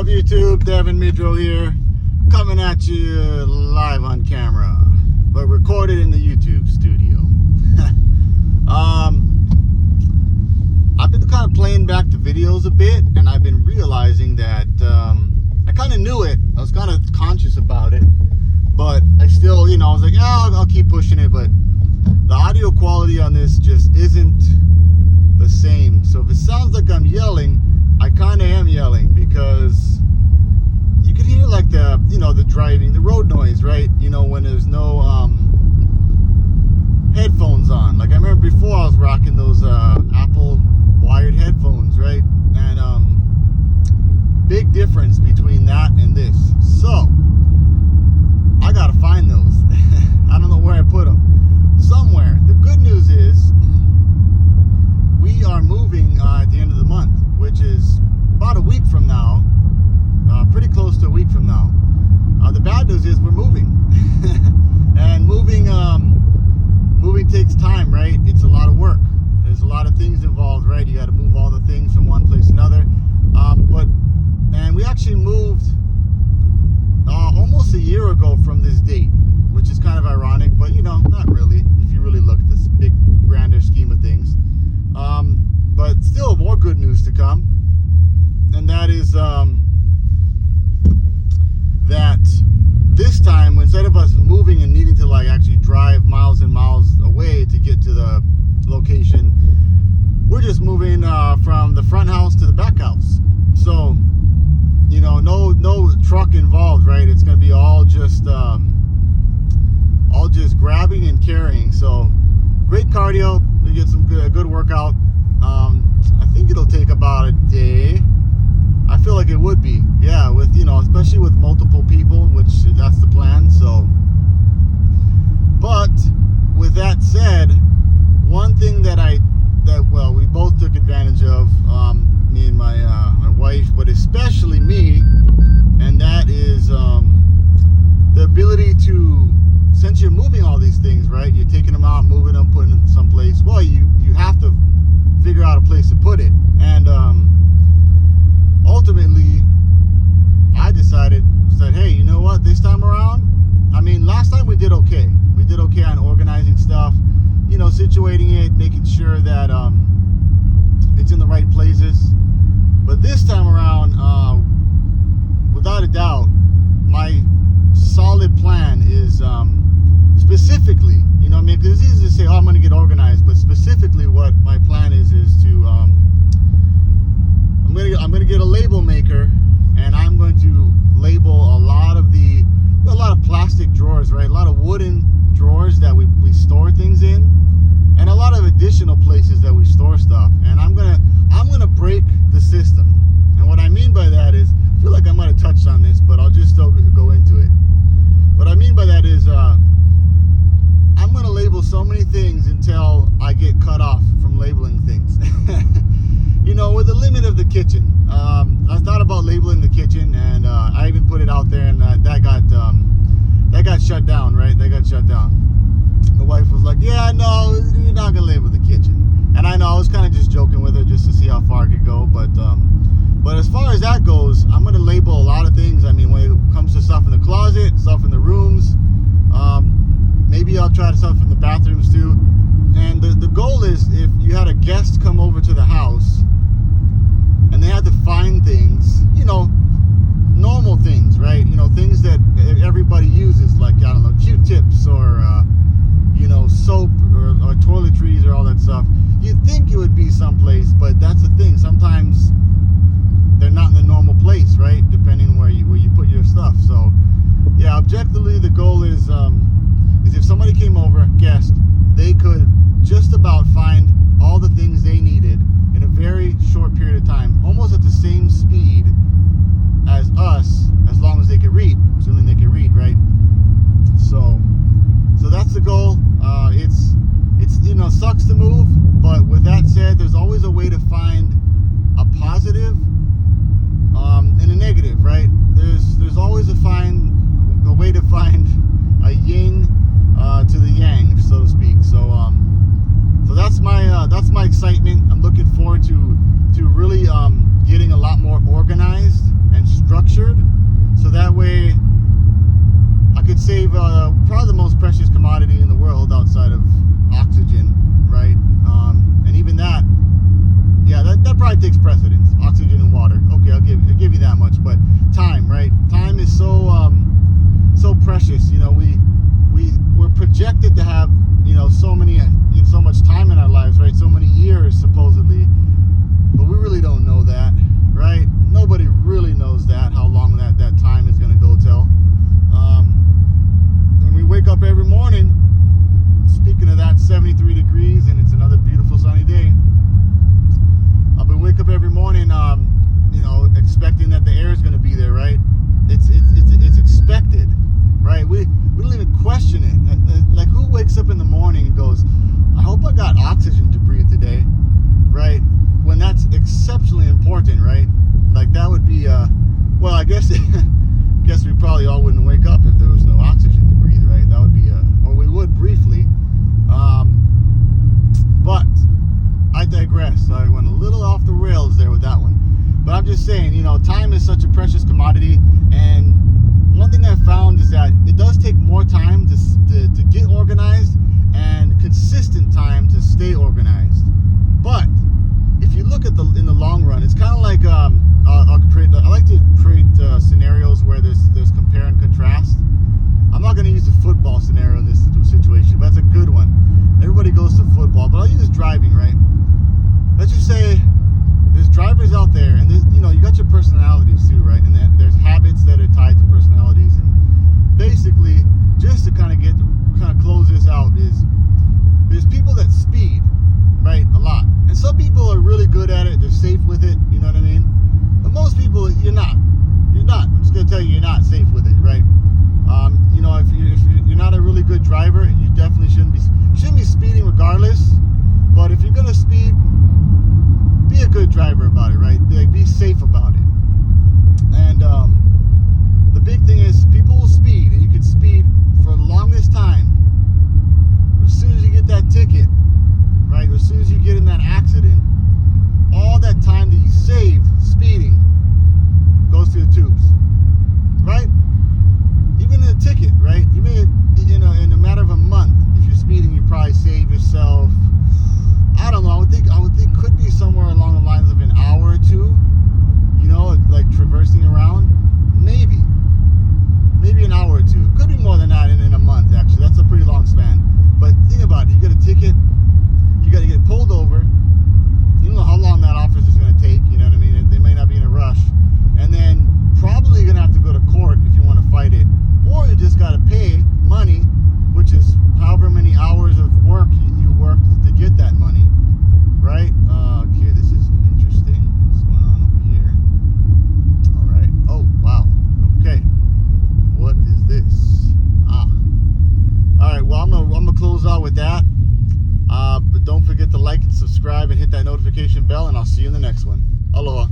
YouTube? Devin Midrow here, coming at you live on camera, but recorded in the YouTube studio. I've been kind of playing back the videos a bit, and I've been realizing that I kind of knew it. I was kind of conscious about it, but I still, I was like, yeah, I'll keep pushing it, but the audio quality on this just isn't the same. So if it sounds like I'm yelling, I kind of am yelling, because you could hear like the, the driving, the road noise, right? When there's no headphones on. Like I remember before I was rocking those Apple wired headphones, right? And big difference between that and this. So I gotta find those. I don't know where I put them. Somewhere. The good news is we are moving at the end of the month, which is about a week from now, pretty close to a week from now. The bad news is we're moving. And moving takes time, right? It's a lot of work. There's a lot of things involved, right? You got to move all the things from one place to another. And we actually moved almost a year ago from this date, which is kind of ironic, but not really, if you really look at this big, grander scheme of things. But still more good news to come, and that is that this time, instead of us moving and needing to like actually drive miles and miles away to get to the location, we're just moving from the front house to the back house. So no truck involved, right? It's going to be all just grabbing and carrying. So great cardio. We get some good workout. I think it'll take about a day. I feel like it would be, yeah, with especially with multiple people, which that's the plan. So, but with that said, one thing that we both took advantage of, me and my wife, but especially me, and that is the ability to, since you're moving all these things, right? You're taking them out, moving them, putting them someplace. Well, you have to figure out a place to put it. And ultimately, I said, hey, you know what? This time around, last time we did okay. We did okay on organizing stuff, situating it, making sure that it's in the right places. But this time around, without a doubt, my solid plan is specifically, because it's easy to say, oh, I'm going to get organized, but specifically what my plan is to I'm going to get a label maker, and I'm going to label a lot of plastic drawers, right? A lot of wooden drawers that we store things in, and a lot of additional places that we store stuff. And I'm gonna break the system. And what I mean by that is, I feel like I might have touched on this, but I'll just still go into it. What I mean by that is, I'm gonna label so many things until I get cut off from labeling things. With the limit of the kitchen. I thought about labeling the kitchen, and I even put it out there, and that got shut down, right? That got shut down. The wife was like, yeah, no, you're not gonna label the kitchen. And I know, I was kind of just joking with her just to see how far I could go, but as far as that goes, I'm gonna label a lot of things. When it comes to stuff in the closet, stuff in the rooms, maybe I'll try stuff in the bathrooms too. And the goal is, if you had a guest come over to the house and they had to find things, normal things, right? Things that everybody uses, like, I don't know, Q-tips or, soap or toiletries or all that stuff. You'd think it would be someplace, but that's the thing. Sometimes they're not in the normal place, right? Depending where you put your stuff. So, yeah, objectively, the goal is if somebody came over, guest, they could just about find all the things they needed in a very short period of time, almost at the same speed as us, as long as they could read, assuming they could read, right? So that's the goal. It's sucks to move, but with that said, there's always a way to probably the most precious commodity in the world outside of oxygen, right? And even that, yeah, that probably takes precedence. Oxygen and water. Okay, I'll give you that much. But time, right? Time is so precious. You know, we're projected to have, you know, so much time in our lives, right? So many years supposedly, but we really don't know that, right? Nobody really knows that, how long that time is going to go till. When we wake up every morning, speaking of that, 73 degrees, and it's another beautiful sunny day. We wake up every morning, you know, expecting that the air is going to be there, right? It's expected, right? We don't even question it. Like, who wakes up in the morning and goes, I hope I got oxygen to breathe today, right? When that's exceptionally important, right? Like, that would be, well, I guess we probably all wouldn't wake up if there was no oxygen to breathe, right? That would be, or we would briefly. But I digress. I went a little off the rails there with that one. But I'm just saying, you know, time is such a precious commodity, and one thing I found is that it does take more time to get organized and consistent time to stay organized. But if you look at in the long run, it's kind of like I like to create scenarios where there's compare and contrast. I'm not going to use the football scenario in this situation, but that's a good one. Everybody goes to football, but I'll use driving, right? Let's just say there's drivers out there, and there's, you know, you got your personalities too, right? And there's habits that are tied to personalities. And basically, just to kind of close this out, is there's people that speed, right, a lot, and some people are really good at it. They're safe with it. You know what I mean? But most people, you're not. I'm just gonna tell you, you're not safe with it, right? You know, if you're not a really good driver, you definitely shouldn't be speeding regardless. But if you're gonna speed, be a good driver about it, right? Like, be safe about it. And the big thing is, people will speed, and you can speed for the longest time. But as soon as you get that ticket, right? As soon as you get in that accident, all that time that you saved speeding goes to the tubes, right? Even the ticket, right? You may, in a matter of a month, if you're speeding, you probably save yourself, I don't know, I would think could be somewhere along the lines of an hour or two, you know, like traversing around. Maybe an hour or two. Could be more than that in a month, actually. That's a pretty long span. But think about it. You get a ticket, you got to get pulled over. You don't know how long that officer is going to take, you know what I mean? They may not be in a rush. And then probably going to have to go to court if you want to fight it. Or you just got to pay money, which is however many hours of work you worked to get that money, right? Okay, this is interesting. What's going on over here? All right. Oh, wow. Okay. What is this? All right. Well, I'm gonna close out with that. But don't forget to like and subscribe and hit that notification bell, and I'll see you in the next one. Aloha.